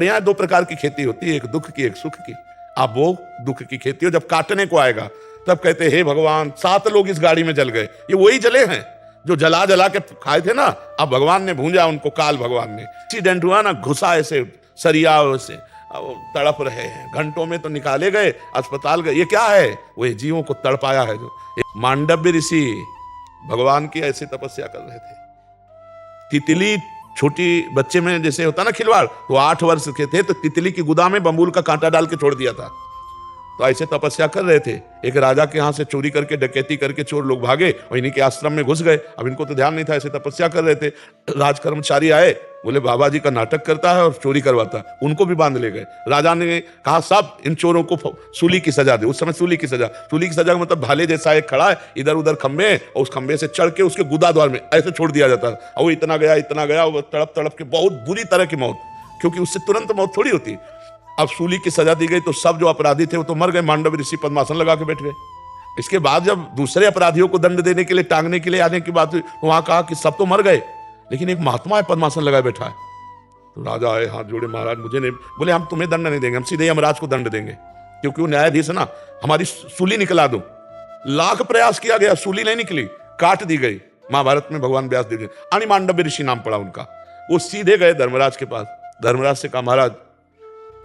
यहाँ दो प्रकार की खेती होती है, एक दुख की एक सुख की। आप वो दुख की खेती हो, जब काटने को आएगा तब कहते हे भगवान 7 लोग इस गाड़ी में जल गए। ये वही जले हैं जो जला जला के खाए थे ना, अब भगवान ने भूंजा उनको, काल भगवान ने। एक्सीडेंट हुआ ना, घुसा ऐसे सरिया से, तड़प रहे हैं, घंटों में तो निकाले गए, अस्पताल गए। ये क्या है? वही जीवों को तड़पाया है। जो मांडव्य ऋषि भगवान की ऐसी तपस्या कर रहे थे। तितली छोटी बच्चे में जैसे होता ना खिलवाड़, तो 8 वर्ष के थे तो तितली की गुदा में बम्बूल का कांटा डाल के छोड़ दिया था। तो ऐसे तपस्या कर रहे थे। एक राजा के यहां से चोरी करके, डकैती करके चोर लोग भागे और इन्हीं के आश्रम में घुस गए। अब इनको तो ध्यान नहीं था, ऐसे तपस्या कर रहे थे। राज कर्मचारी आए, बोले बाबा जी का नाटक करता है और चोरी करवाता। उनको भी बांध ले गए। राजा ने कहा सब इन चोरों को सूली की सजा दे। उस समय सूली की सजा का मतलब भाले जैसा एक खड़ा है, इधर उधर खंबे, और उस खंबे से चढ़ के उसके गुदा द्वार में ऐसे छोड़ दिया जाता। और वो इतना गया, वो तड़प तड़प के बहुत बुरी तरह की मौत, क्योंकि उससे तुरंत मौत थोड़ी होती। अब सूली की सजा दी गई तो सब जो अपराधी थे वो तो मर गए। मांडव ऋषि पद्मासन लगा के बैठ गए। इसके बाद जब दूसरे अपराधियों को दंड देने के लिए, टांगने के लिए आने की बात हुई, तो वहां कहा कि सब तो मर गए, लेकिन एक महात्मा है पद्मासन लगाए बैठा है। तो राजा आए, हाथ जोड़े, महाराज मुझे नहीं। बोले हम तुम्हें दंड नहीं देंगे, हम सीधे यमराज को दंड देंगे, क्योंकि वो न्यायाधीश है ना। हमारी सूली निकला दो। लाख प्रयास किया गया, सूली नहीं निकली, काट दी गई। महाभारत में भगवान व्यास देव, अनि मांडव्य ऋषि नाम पड़ा उनका। वो सीधे गए धर्मराज के पास। धर्मराज से कहा महाराज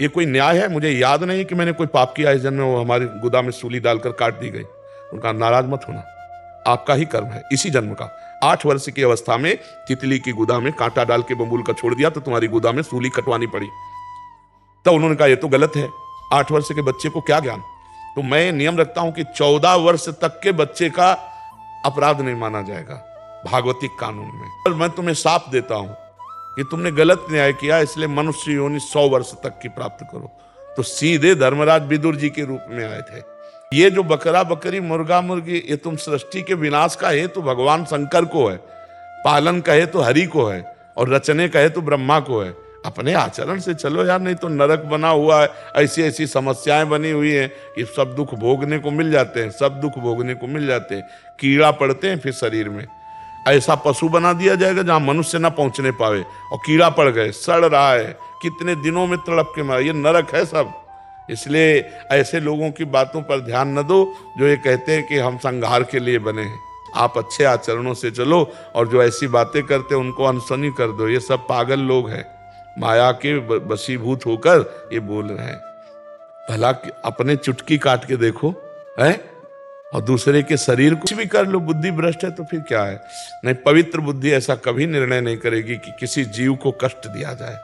ये कोई न्याय है? मुझे याद नहीं कि मैंने कोई पाप किया इस जन्म में, वो हमारी गुदा में सूली डालकर काट दी गई। उनका नाराज मत होना, आपका ही कर्म है इसी जन्म का। 8 वर्ष की अवस्था में तितली की गुदा में कांटा डाल के बम्बूल का छोड़ दिया, तो तुम्हारी गुदा में सूली कटवानी पड़ी। तब उन्होंने कहा ये तो गलत है, 8 वर्ष के बच्चे को क्या ज्ञान। तो मैं नियम रखता हूं कि 14 वर्ष तक के बच्चे का अपराध नहीं माना जाएगा भागवतिक कानून में। और मैं तुम्हें साफ देता हूं कि तुमने गलत न्याय किया, इसलिए मनुष्य योनि 100 वर्ष तक की प्राप्त करो। तो सीधे धर्मराज विदुर जी के रूप में आए थे। ये जो बकरा बकरी, मुर्गा मुर्गी, ये तुम सृष्टि के विनाश का हेतु भगवान शंकर को है, पालन का हेतु हरि को है, और रचने का हेतु ब्रह्मा को है। अपने आचरण से चलो यार, नहीं तो नरक बना हुआ है। ऐसी ऐसी समस्याएं बनी हुई हैं कि सब दुख भोगने को मिल जाते हैं, सब दुख भोगने को मिल जाते हैं। कीड़ा पड़ते हैं फिर शरीर में। ऐसा पशु बना दिया जाएगा जहां मनुष्य ना पहुंचने पावे, और कीड़ा पड़ गए, सड़ रहा है, कितने दिनों में तड़प के मारे। ये नरक है सब। इसलिए ऐसे लोगों की बातों पर ध्यान न दो जो ये कहते हैं कि हम संहार के लिए बने हैं। आप अच्छे आचरणों से चलो, और जो ऐसी बातें करते हैं उनको अनसुनी कर दो। ये सब पागल लोग हैं, माया के वशीभूत होकर ये बोल रहे हैं। भला अपने चुटकी काट के देखो है, और दूसरे के शरीर को कुछ भी कर लो। बुद्धि भ्रष्ट है तो फिर क्या है? नहीं, पवित्र बुद्धि ऐसा कभी निर्णय नहीं करेगी कि किसी जीव को कष्ट दिया जाए।